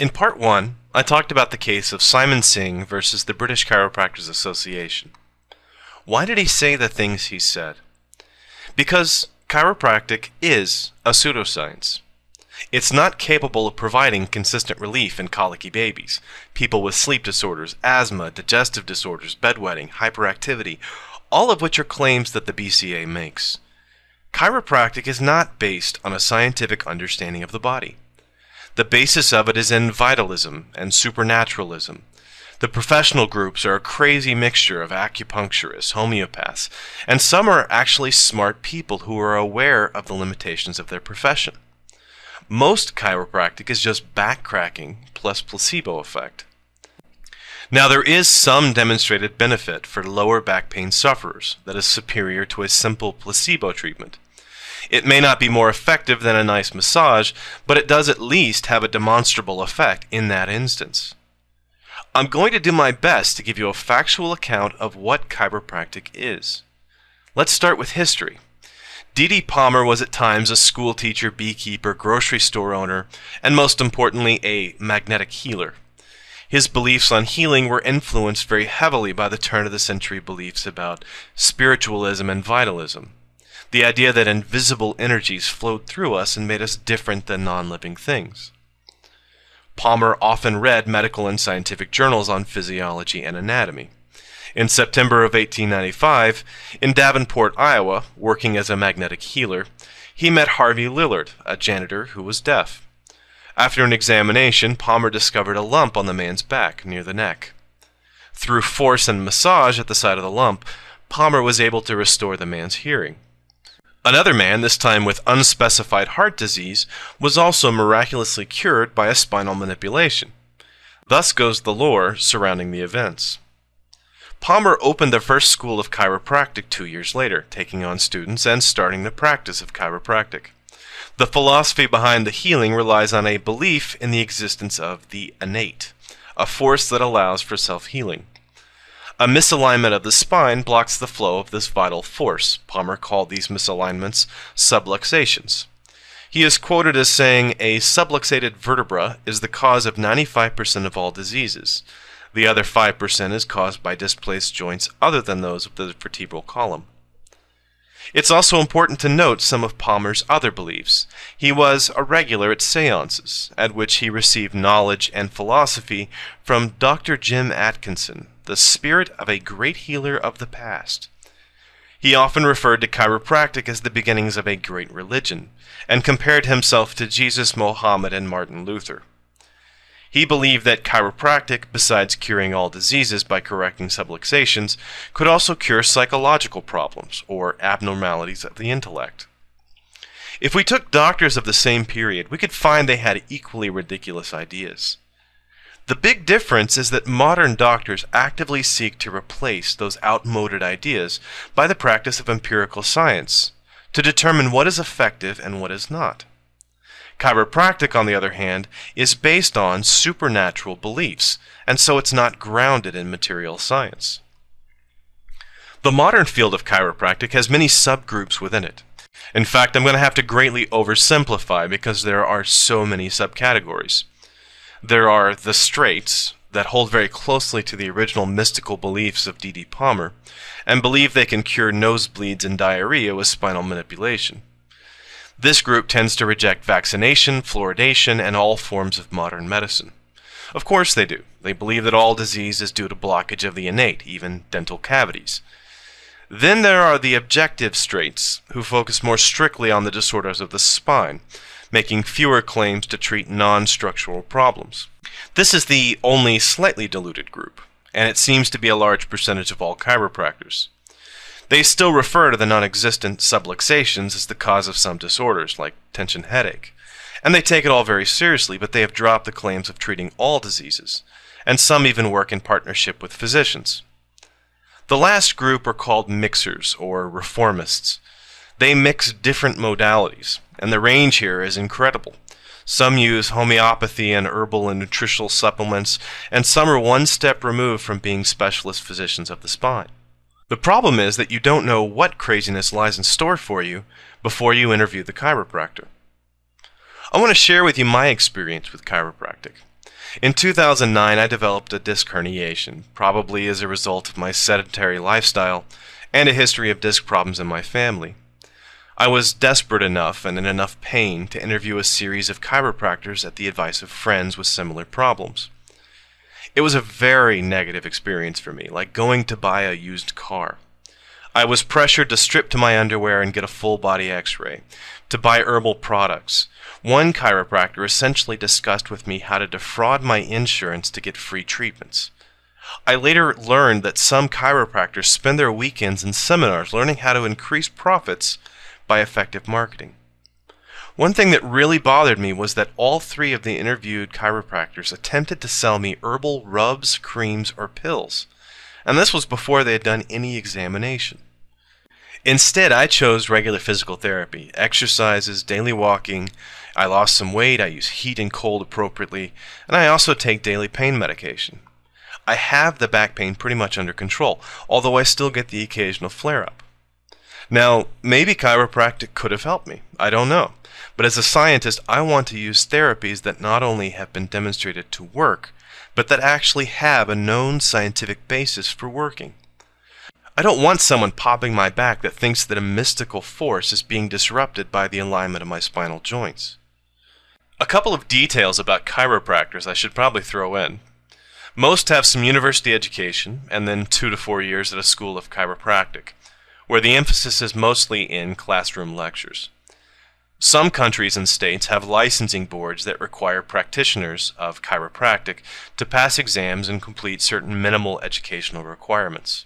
In part 1, I talked about the case of Simon Singh versus the British Chiropractors Association. Why did he say the things he said? Because chiropractic is a pseudoscience. It's not capable of providing consistent relief in colicky babies, people with sleep disorders, asthma, digestive disorders, bedwetting, hyperactivity, all of which are claims that the BCA makes. Chiropractic is not based on a scientific understanding of the body. The basis of it is in vitalism and supernaturalism. The professional groups are a crazy mixture of acupuncturists, homeopaths, and some are actually smart people who are aware of the limitations of their profession. Most chiropractic is just backcracking plus placebo effect. Now, there is some demonstrated benefit for lower back pain sufferers that is superior to a simple placebo treatment. It may not be more effective than a nice massage, but it does at least have a demonstrable effect in that instance. I'm going to do my best to give you a factual account of what chiropractic is. Let's start with history. D.D. Palmer was at times a school teacher, beekeeper, grocery store owner, and most importantly, a magnetic healer. His beliefs on healing were influenced very heavily by the turn-of-the-century beliefs about spiritualism and vitalism. The idea that invisible energies flowed through us and made us different than non-living things. Palmer often read medical and scientific journals on physiology and anatomy. In September of 1895, in Davenport, Iowa, working as a magnetic healer, he met Harvey Lillard, a janitor who was deaf. After an examination, Palmer discovered a lump on the man's back, near the neck. Through force and massage at the site of the lump, Palmer was able to restore the man's hearing. Another man, this time with unspecified heart disease, was also miraculously cured by a spinal manipulation. Thus goes the lore surrounding the events. Palmer opened the first school of chiropractic 2 years later, taking on students and starting the practice of chiropractic. The philosophy behind the healing relies on a belief in the existence of the innate, a force that allows for self-healing. A misalignment of the spine blocks the flow of this vital force. Palmer called these misalignments subluxations. He is quoted as saying, "A subluxated vertebra is the cause of 95% of all diseases. The other 5% is caused by displaced joints other than those of the vertebral column." It's also important to note some of Palmer's other beliefs. He was a regular at seances, at which he received knowledge and philosophy from Dr. Jim Atkinson, the spirit of a great healer of the past. He often referred to chiropractic as the beginnings of a great religion, and compared himself to Jesus, Mohammed, and Martin Luther. He believed that chiropractic, besides curing all diseases by correcting subluxations, could also cure psychological problems, or abnormalities of the intellect. If we took doctors of the same period, we could find they had equally ridiculous ideas. The big difference is that modern doctors actively seek to replace those outmoded ideas by the practice of empirical science, to determine what is effective and what is not. Chiropractic, on the other hand, is based on supernatural beliefs, and so it's not grounded in material science. The modern field of chiropractic has many subgroups within it. In fact, I'm going to have to greatly oversimplify because there are so many subcategories. There are the straights, that hold very closely to the original mystical beliefs of D.D. Palmer, and believe they can cure nosebleeds and diarrhea with spinal manipulation. This group tends to reject vaccination, fluoridation, and all forms of modern medicine. Of course they do. They believe that all disease is due to blockage of the innate, even dental cavities. Then there are the objective straights, who focus more strictly on the disorders of the spine, making fewer claims to treat non-structural problems. This is the only slightly diluted group, and it seems to be a large percentage of all chiropractors. They still refer to the non-existent subluxations as the cause of some disorders, like tension headache, and they take it all very seriously, but they have dropped the claims of treating all diseases, and some even work in partnership with physicians. The last group are called mixers, or reformists. They mix different modalities, and the range here is incredible. Some use homeopathy and herbal and nutritional supplements, and some are one step removed from being specialist physicians of the spine. The problem is that you don't know what craziness lies in store for you before you interview the chiropractor. I want to share with you my experience with chiropractic. In 2009, I developed a disc herniation, probably as a result of my sedentary lifestyle and a history of disc problems in my family. I was desperate enough and in enough pain to interview a series of chiropractors at the advice of friends with similar problems. It was a very negative experience for me, like going to buy a used car. I was pressured to strip to my underwear and get a full-body x-ray, to buy herbal products. One chiropractor essentially discussed with me how to defraud my insurance to get free treatments. I later learned that some chiropractors spend their weekends in seminars learning how to increase profits by effective marketing. One thing that really bothered me was that all three of the interviewed chiropractors attempted to sell me herbal rubs, creams, or pills, and this was before they had done any examination. Instead, I chose regular physical therapy, exercises, daily walking. I lost some weight, I use heat and cold appropriately, and I also take daily pain medication. I have the back pain pretty much under control, although I still get the occasional flare-up. Now, maybe chiropractic could have helped me. I don't know. But as a scientist, I want to use therapies that not only have been demonstrated to work, but that actually have a known scientific basis for working. I don't want someone popping my back that thinks that a mystical force is being disrupted by the alignment of my spinal joints. A couple of details about chiropractors I should probably throw in. Most have some university education, and then 2 to 4 years at a school of chiropractic, where the emphasis is mostly in classroom lectures. Some countries and states have licensing boards that require practitioners of chiropractic to pass exams and complete certain minimal educational requirements.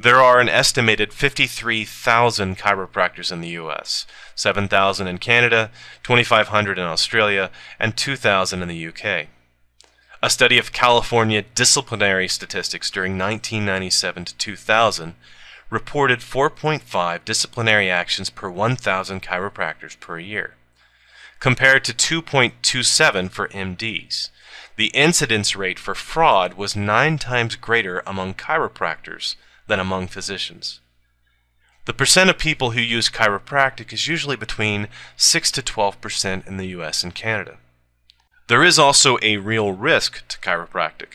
There are an estimated 53,000 chiropractors in the U.S., 7,000 in Canada, 2,500 in Australia, and 2,000 in the U.K. A study of California disciplinary statistics during 1997 to 2000 reported 4.5 disciplinary actions per 1,000 chiropractors per year, compared to 2.27 for MDs. The incidence rate for fraud was 9 times greater among chiropractors than among physicians. The percent of people who use chiropractic is usually between 6 to 12% in the US and Canada. There is also a real risk to chiropractic.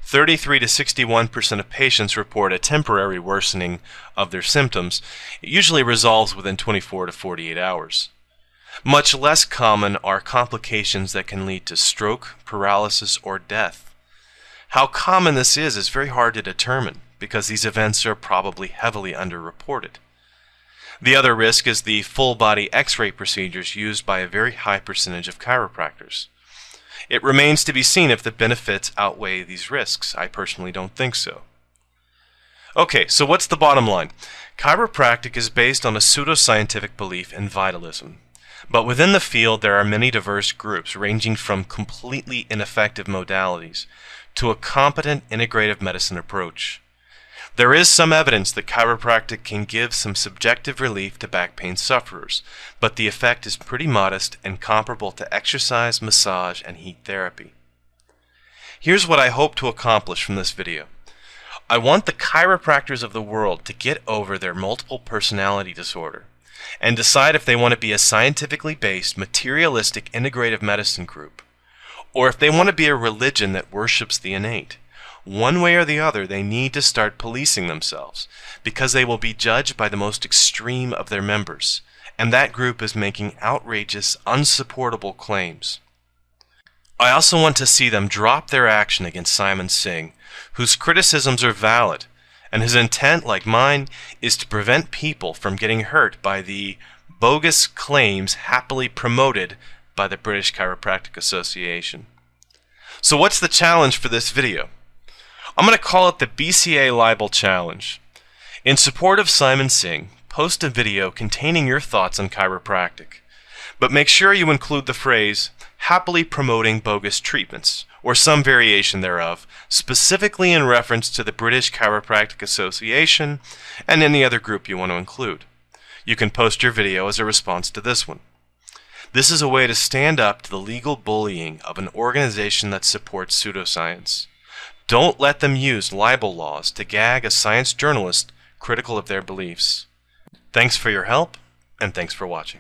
33 to 61% of patients report a temporary worsening of their symptoms. It usually resolves within 24 to 48 hours. Much less common are complications that can lead to stroke, paralysis, or death. How common this is very hard to determine because these events are probably heavily underreported. The other risk is the full-body X-ray procedures used by a very high percentage of chiropractors. It remains to be seen if the benefits outweigh these risks. I personally don't think so. Okay, so what's the bottom line? Chiropractic is based on a pseudoscientific belief in vitalism. But within the field, there are many diverse groups ranging from completely ineffective modalities to a competent integrative medicine approach. There is some evidence that chiropractic can give some subjective relief to back pain sufferers, but the effect is pretty modest and comparable to exercise, massage, and heat therapy. Here's what I hope to accomplish from this video. I want the chiropractors of the world to get over their multiple personality disorder and decide if they want to be a scientifically based, materialistic, integrative medicine group, or if they want to be a religion that worships the innate. One way or the other, they need to start policing themselves, because they will be judged by the most extreme of their members, and that group is making outrageous, unsupportable claims. I also want to see them drop their action against Simon Singh, whose criticisms are valid, and his intent, like mine, is to prevent people from getting hurt by the bogus claims happily promoted by the British Chiropractic Association. So what's the challenge for this video? I'm going to call it the BCA Libel Challenge. In support of Simon Singh, post a video containing your thoughts on chiropractic. But make sure you include the phrase, happily promoting bogus treatments, or some variation thereof, specifically in reference to the British Chiropractic Association and any other group you want to include. You can post your video as a response to this one. This is a way to stand up to the legal bullying of an organization that supports pseudoscience. Don't let them use libel laws to gag a science journalist critical of their beliefs. Thanks for your help, and thanks for watching.